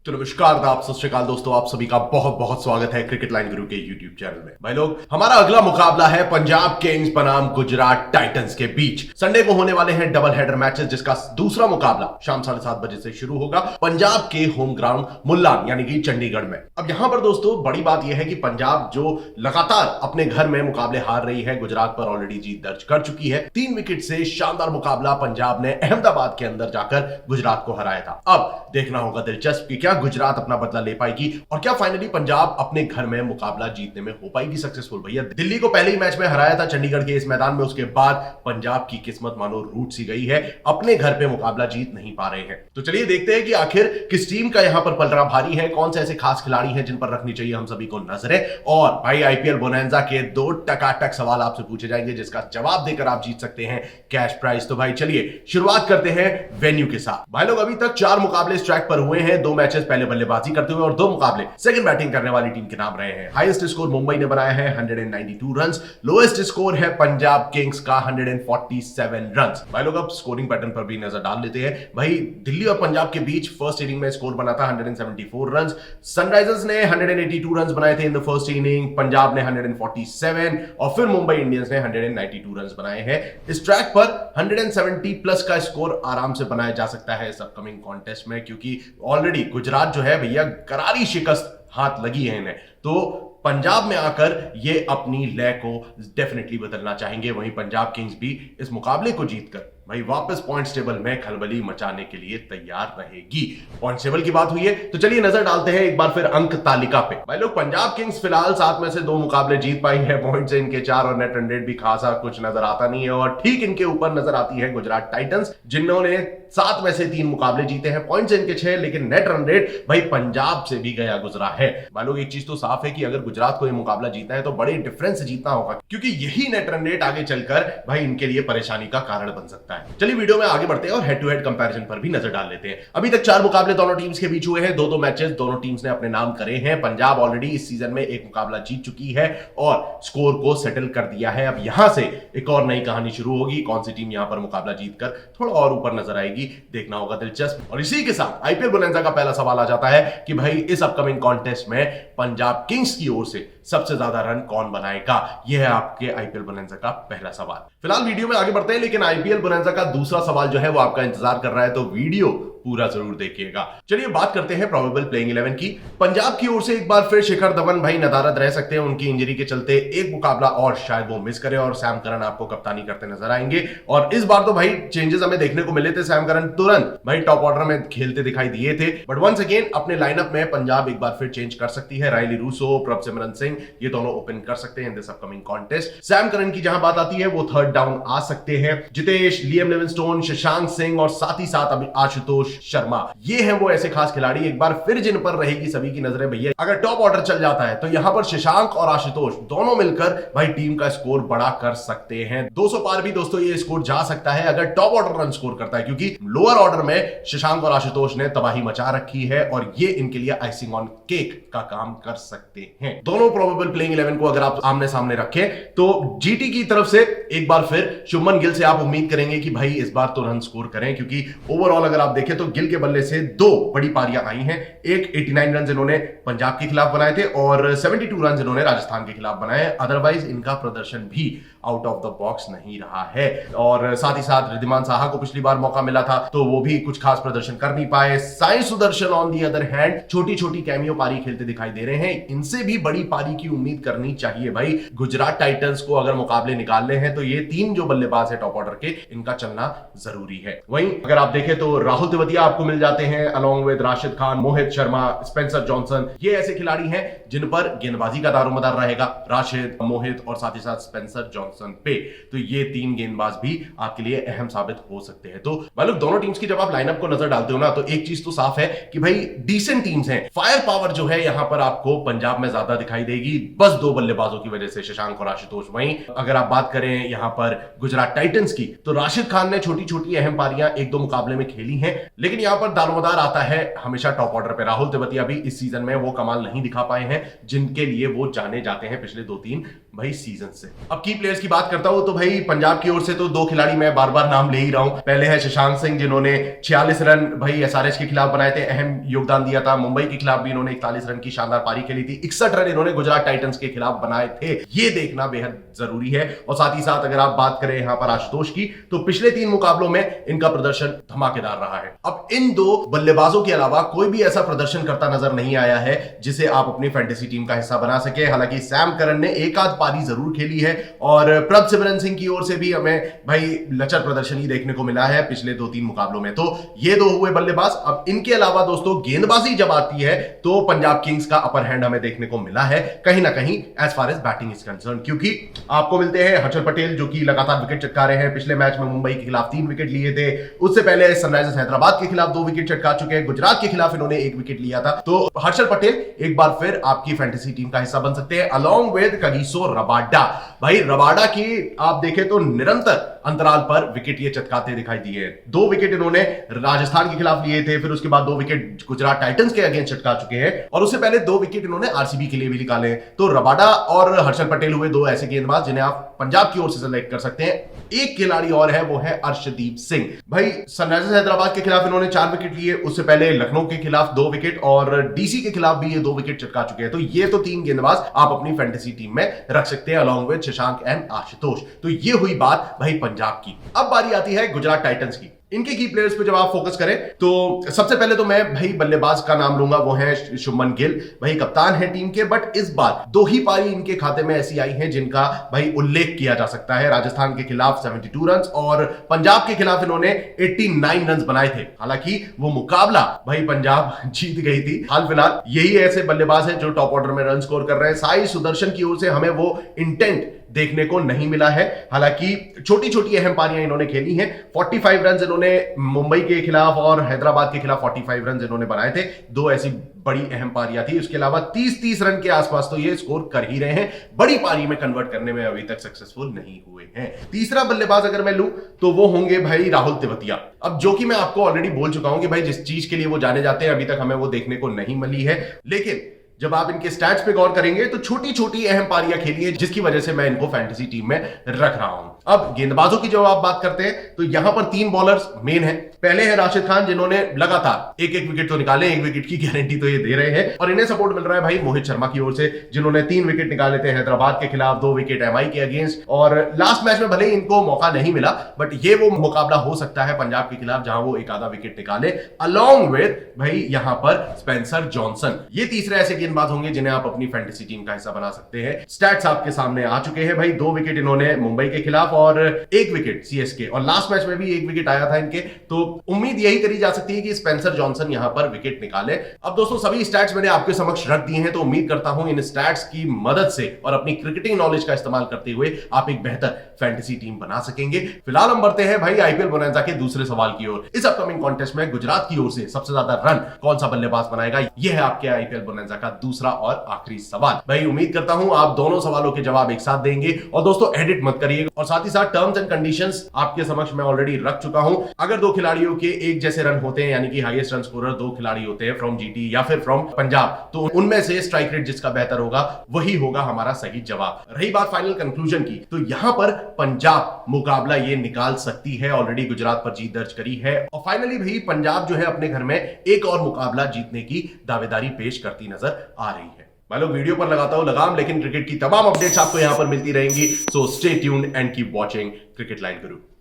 तो नमस्कार आप सत श्री अकाल दोस्तों, आप सभी का बहुत बहुत स्वागत है क्रिकेट लाइन गुरु के यूट्यूब चैनल में। भाई लोग, हमारा अगला मुकाबला है पंजाब किंग्स बनाम गुजरात टाइटंस के बीच। संडे को होने वाले हैं डबल हेडर मैचेस, जिसका दूसरा मुकाबला शाम 7:30 बजे से शुरू होगा पंजाब के होम ग्राउंड मुल्लान यानी कि चंडीगढ़ में। अब यहां पर दोस्तों बड़ी बात यह है कि पंजाब जो लगातार अपने घर में मुकाबले हार रही है, गुजरात पर ऑलरेडी जीत दर्ज कर चुकी है। 3 विकेट से शानदार मुकाबला पंजाब ने अहमदाबाद के अंदर जाकर गुजरात को हराया था। अब देखना होगा दिलचस्प कि क्या गुजरात अपना बदला ले पाएगी और क्या फाइनली पंजाब अपने घर में मुकाबला जीतने में हो पाएगी सक्सेसफुल। भैया, दिल्ली को पहले ही मैच में हराया था चंडीगढ़ के इस मैदान में, उसके बाद पंजाब की किस्मत मानो रूठ सी गई है, अपने घर पे मुकाबला जीत नहीं पा रहे हैं। तो चलिए देखते हैं कि आखिर किस टीम का यहां पर पलड़ा भारी है, कौन से ऐसे खास खिलाड़ी हैं जिन पर रखनी चाहिए हम सभी को नजरें। और भाई आईपीएल बोनैंजा के 2 टकाटक सवाल आपसे पूछे जाएंगे, जिसका जवाब देकर आप जीत सकते हैं कैश प्राइज। तो भाई चलिए शुरुआत करते हैं वेन्यू के साथ। भाई लोग, अभी तक 4 मुकाबले इस ट्रैक पर हुए हैं, 2 मैचेस पहले बल्लेबाजी करते हुए और 2 मुकाबले सेकंड बैटिंग करने वाली टीम के नाम रहे हैं। हाईएस्ट स्कोर मुंबई ने बनाया है 192 रन्स, लोएस्ट स्कोर है पंजाब किंग्स का 147 रन्स। भाई लोग, अब स्कोरिंग पैटर्न पर भी नजर डाल लेते हैं। भाई दिल्ली और पंजाब के बीच फर्स्ट इनिंग में स्कोर बना था 174 रन्स, सनराइजर्स ने 182 रन्स बनाए थे in the first inning, Punjab ने 147 और फिर मुंबई इंडियंस ने 192 रन्स बनाए हैं। इस ट्रैक पर 170 प्लस का स्कोर आराम से बनाया जा सकता है इस अपकमिंग कॉन्टेस्ट में, क्योंकि ऑलरेडी गुजरात जो है भैया करारी शिकस्त हाथ लगी है इन्हें। तो पंजाब में आकर ये अपनी लय को डेफिनेटली बदलना चाहेंगे। वहीं पंजाब किंग्स भी इस मुकाबले को जीतकर भाई वापस पॉइंट्स टेबल में खलबली मचाने के लिए तैयार रहेगी। पॉइंट्स टेबल की बात हुई है तो चलिए नजर डालते हैं एक बार फिर अंक तालिका पे। भाई लोग, पंजाब किंग्स फिलहाल 7 में से 2 मुकाबले जीत पाई है, पॉइंट्स इनके 4 और नेट रन रेट भी खासा कुछ नजर आता नहीं है। और ठीक इनके ऊपर नजर आती है गुजरात टाइटंस, जिन्होंने 7 में से 3 मुकाबले जीते हैं, पॉइंट्स इनके 6, लेकिन नेट रन रेट भाई पंजाब से भी गया गुजरा है। भाई लोग, एक चीज तो साफ है कि अगर गुजरात को यह मुकाबला जीतना है तो बड़े डिफरेंस से जीतना होगा, क्योंकि यही नेट रन रेट आगे चलकर भाई इनके लिए परेशानी का कारण बन सकता है। चलिए वीडियो में आगे बढ़ते हैं और हेड टू हेड कंपैरिजन पर भी नजर डाल लेते हैं। अभी तक 4 मुकाबले दोनों टीम्स के बीच हुए हैं, 2-2 मैचेस दोनों टीम्स ने अपने नाम करे हैं। पंजाब ऑलरेडी इस सीजन में 1 मुकाबला जीत चुकी है और स्कोर को सेटल कर दिया है। अब यहां से एक और नई कहानी शुरू होगी, कौन सी टीम यहां पर मुकाबला जीतकर थोड़ा और ऊपर नजर आएगी, देखना होगा दिलचस्प। और इसी के साथ आईपीएल बोनैंजा का पहला सवाल आ जाता है कि भाई इस अपकमिंग कॉन्टेस्ट में पंजाब किंग्स की ओर से सबसे ज्यादा रन कौन बनाएगा। यह है आपके आईपीएल बोनैंजा का पहला सवाल। फिलहाल वीडियो में आगे बढ़ते हैं, लेकिन आईपीएल बोनैंजा का दूसरा सवाल जो है वो आपका इंतजार कर रहा है, तो वीडियो पूरा जरूर देखिएगा। चलिए बात करते हैं प्रोबेबल प्लेइंग 11 की। पंजाब की ओर से एक बार फिर शिखर धवन भाई नदारद रह सकते हैं, उनकी इंजरी के चलते एक मुकाबला और शायद वो मिस करें और सैम करन आपको कप्तानी करते नजर आएंगे। और इस बार तो भाई चेंजेस हमें देखने को मिले थे, सैम करन तुरंत भाई टॉप ऑर्डर में खेलते दिखाई दिए थे, बट वंस अगेन अपने लाइनअप में पंजाब एक बार फिर चेंज कर सकती है। रायली रूसो, प्रभसिमरन सिंह ये दोनों ओपन कर सकते हैं in this upcoming contest. Sam Curran की जहां बात आती है वो थर्ड डाउन आ सकते हैं। जितेश, लियम लिविंगस्टोन, शशांक सिंह और साथ ही साथ अभी आशुतोष शर्मा, ये हैं वो ऐसे खास खिलाड़ी एक बार फिर जिन पर रहेगी सभी की नजरें। भैया अगर टॉप ऑर्डर चल जाता है तो यहां पर शशांक और आशुतोष दोनों मिलकर भाई टीम का स्कोर बड़ा कर सकते हैं। 200 पार भी दोस्तों ये स्कोर जा सकता है अगर टॉप ऑर्डर रन स्कोर करता है, क्योंकि लोअर ऑर्डर में शशांक और आशुतोष ने तबाही मचा रखी है और ये इनके लिए आइसिंग ऑन केक का काम कर सकते हैं। दोनों प्रोबेबल प्लेइंग 11 को अगर आप आमने सामने रखें तो जीटी की तरफ से एक बार फिर शुभमन गिल से आप उम्मीद करेंगे कि भाई इस बार तो रन स्कोर करें, क्योंकि ओवरऑल अगर आप देखें तो गिल के बल्ले से 2 बड़ी पारियां आई हैं। एक 89 रन इन्होंने पंजाब के खिलाफ बनाए थे और 72 रन इन्होंने राजस्थान के खिलाफ बनाए। अदरवाइज इनका प्रदर्शन भी आउट ऑफ द बॉक्स नहीं रहा है। और साथ ही साथ रिद्धिमान साहा को पिछली बार मौका मिला था तो वो भी कुछ खास प्रदर्शन कर नहीं पाए। Sai Sudarshan on the other hand छोटी छोटी कैमियो पारी खेलते दिखाई दे रहे हैं, इनसे भी बड़ी पारी की उम्मीद करनी चाहिए। भाई गुजरात टाइटंस को अगर मुकाबले निकालने हैं तो ये 3 जो बल्लेबाज है टॉप ऑर्डर के, इनका चलना जरूरी है। वहीं अगर आप देखें तो राहुल तेवतिया आपको मिल जाते हैं along with Rashid Khan, Mohit Sharma, Spencer Johnson, ये ऐसे खिलाड़ी हैं जिन पर गेंदबाजी का दारोमदार रहेगा, राशिद, मोहित और साथ ही साथ स्पेंसर जॉनसन पे। तो ये 3 गेंदबाज भी आपके लिए अहम साबित हो सकते हैं। तो मतलब दोनों टीम्स की जब आप लाइनअप को नजर डालते हो ना तो एक चीज तो साफ है कि भाई डिसेंट टीम्स हैं। फायर पावर जो है यहां पर आपको पंजाब में ज्यादा दिखाई देगी, बस 2 बल्लेबाजों की वजह से, शशांक और आशुतोष। वहीं अगर आप बात करें यहां पर गुजरात टाइटंस की तो राशिद खान ने छोटी छोटी अहम पारियां 1-2 मुकाबले में खेली हैं, लेकिन यहां पर दारोमदार आता है हमेशा टॉप ऑर्डर पे। राहुल तेवतिया भी इस सीजन में वो कमाल नहीं दिखा पाए हैं जिनके लिए वो जाने जाते हैं पिछले 2-3 भाई सीजन से। अब की प्लेयर्स की बात करता हूं तो भाई पंजाब की ओर से तो दो खिलाड़ी मैं बार बार नाम ले ही रहा हूं। पहले है शशांक सिंह, जिन्होंने 46 रन भाई एसआरएच के खिलाफ बनाए थे, अहम योगदान दिया था। मुंबई के खिलाफ भी इन्होंने 41 रन की शानदार पारी खेली थी। 61 रन इन्होंने गुजरात टाइटंस के खिलाफ बनाए थे, ये देखना बेहद जरूरी है। और साथ ही साथ अगर आप बात करें यहां पर आशुतोष की, तो पिछले 3 मुकाबलों में इनका प्रदर्शन धमाकेदार रहा है। अब इन दो बल्लेबाजों के अलावा कोई भी ऐसा प्रदर्शन करता नजर नहीं आया है जिसे आप अपनी फैंटेसी टीम का हिस्सा बना सके। हालांकि सैम करन ने एक आध पारी जरूर खेली है और प्रभसिमरन सिंह की ओर से भी हमें भाई लचर प्रदर्शन ही देखने को मिला है पिछले 2-3 मुकाबलों में। तो ये दो हुए बल्लेबाज। अब इनके अलावा दोस्तों गेंदबाजी जब आती है तो पंजाब किंग्स का अपर हैंड हमें देखने को मिला है कहीं ना कहीं as far as batting is concern, क्योंकि आपको मिलते हैं हर्षल पटेल जो कि लगातार विकेट चटका रहे हैं। पिछले मैच में मुंबई के खिलाफ 3 विकेट लिए थे, उससे पहले सनराइजर्स हैदराबाद के खिलाफ 2 विकेट चटका चुके हैं, गुजरात के खिलाफ इन्होंने 1 विकेट लिया था। तो हर्षल पटेल एक बार फिर आपकी फैंटेसी टीम का हिस्सा बन सकते हैं अलोंग विद कगिसो रबाडा। भाई रबाडा की आप देखें तो निरंतर अंतराल पर विकेट ये चटकाते दिखाई दिए। 2 विकेट इन्होंने राजस्थान के खिलाफ लिए थे, फिर उसके बाद 2 विकेट गुजरात टाइटंस के अगेंस्ट चटका चुके हैं और उससे पहले 2 विकेट इन्होंने आरसीबी के लिए भी निकाले। तो रबाडा और हर्षल पटेल हुए 2 ऐसे गेंदबाज जिन्हें आप पंजाब की ओर से सेलेक्ट कर सकते हैं। एक खिलाड़ी और है, वो है अर्शदीप सिंह। भाई सनराइजर्स हैदराबाद के खिलाफ इन्होंने 4 विकेट लिए, उससे पहले लखनऊ के खिलाफ 2 विकेट और डीसी के खिलाफ भी ये 2 विकेट चटका चुके हैं। तो ये तो 3 गेंदबाज आप अपनी फैंटेसी टीम में रख सकते हैं along with Shashank and Ashutosh. तो ये हुई बात भाई पंजाब की। अब बारी आती है गुजरात टाइटंस की। इनके की प्लेयर्स पे जब आप फोकस करें तो सबसे पहले तो मैं भाई बल्लेबाज का नाम लूंगा, वो है शुभमन गिल। भाई कप्तान है टीम के, बट इस बार 2 ही पारी इनके खाते में ऐसी आई हैं जिनका भाई उल्लेख किया जा सकता है। राजस्थान के खिलाफ 72 रन और पंजाब के खिलाफ इन्होंने 89 रन बनाए थे। हालांकि वो मुकाबला भाई पंजाब जीत गई थी। हाल फिलहाल यही ऐसे बल्लेबाज हैं जो टॉप ऑर्डर में रन स्कोर कर रहे हैं। साई सुदर्शन की ओर से हमें वो इंटेंट देखने को नहीं मिला है। हालांकि छोटी छोटी अहम पारियां इन्होंने खेली हैं। 45 रन इन्होंने मुंबई के खिलाफ और हैदराबाद के खिलाफ 45 रन इन्होंने बनाए थे। 2 ऐसी बड़ी अहम पारियां थी। उसके अलावा 30-30 रन के आसपास तो ये स्कोर कर ही रहे हैं। बड़ी पारी में कन्वर्ट करने में अभी तक सक्सेसफुल नहीं हुए हैं। तीसरा बल्लेबाज अगर मैं लूं तो वो होंगे भाई राहुल तेवतिया। अब जो कि मैं आपको ऑलरेडी बोल चुका हूं कि भाई जिस चीज के लिए वो जाने जाते हैं अभी तक हमें वो देखने को नहीं मिली है, लेकिन जब आप इनके स्टैट्स पे गौर करेंगे तो छोटी छोटी अहम पारियां खेली है जिसकी वजह से मैं इनको फैंटेसी टीम में रख रहा हूं। अब गेंदबाजों की जब आप बात करते हैं तो यहां पर 3 बॉलर्स मेन है। पहले है राशिद खान, जिन्होंने लगातार एक विकेट तो निकाले, 1 विकेट की गारंटी तो ये दे रहे हैं और इन्हें सपोर्ट मिल रहा है भाई मोहित शर्मा की ओर से, जिन्होंने 3 विकेट निकाले थे हैदराबाद के खिलाफ, 2 विकेट एमआई के अगेंस्ट। और लास्ट मैच में भले ही इनको मौका नहीं मिला, बट ये वो मुकाबला हो सकता है पंजाब के खिलाफ जहां वो एक आधा विकेट निकाले अलोंग विद भाई यहां पर स्पेंसर जॉनसन। ये तीसरे ऐसे गेंदबाज होंगे जिन्हें आप अपनी फैंटेसी टीम का हिस्सा बना सकते हैं। स्टैट्स आपके सामने आ चुके हैं भाई। 2 विकेट इन्होंने मुंबई के खिलाफ और 1 विकेट सीएसके, और लास्ट मैच में भी 1 विकेट आया था इनके। तो उम्मीद यही करी जा सकती है कि स्पेंसर जॉनसन यहां पर विकेट निकाले। अब दोस्तों सभी स्टैट्स मैंने आपके समक्ष रख दिए हैं, तो उम्मीद करता हूं इन स्टैट्स की मदद से और अपनी क्रिकेटिंग नॉलेज का इस्तेमाल करते हुए आप एक बेहतर फैंटेसी टीम बना सकेंगे। फिलहाल हम बढ़ते हैं भाई आईपीएल बोनैंजा के दूसरे सवाल की ओर। इस अपकमिंग कॉन्टेस्ट में गुजरात की ओर से सबसे ज्यादा रन कौन सा बल्लेबाज बनाएगा, यह है आपके आईपीएल बोनैंजा का दूसरा और आखिरी सवाल। भाई उम्मीद करता हूं आप दोनों सवालों के जवाब एक साथ देंगे। और दोस्तों एडिट मत करिएगा, और साथ ही साथ टर्म्स एंड कंडीशंस आपके समक्ष मैं ऑलरेडी रख चुका हूं। अगर 2 खिलाड़ियों के एक जैसे रन होते हैं, यानी कि हाईएस्ट रन स्कोरर 2 खिलाड़ी होते हैं फ्रॉम जीटी या फिर फ्रॉम पंजाब, तो उनमें से स्ट्राइक रेट जिसका बेहतर होगा वही होगा हमारा सही जवाब। रही बात फाइनल कंक्लूजन की, तो यहां पर पंजाब मुकाबला ये निकाल सकती है, ऑलरेडी गुजरात पर जीत दर्ज करी है। और फाइनली भाई पंजाब जो है अपने घर में एक और मुकाबला जीतने की दावेदारी पेश करती नजर आ रही है। मैं लोग वीडियो पर लगाता हूं लगाम, लेकिन क्रिकेट की तमाम अपडेट्स आपको यहां पर मिलती रहेंगी। So stay tuned and keep watching cricket line Guru.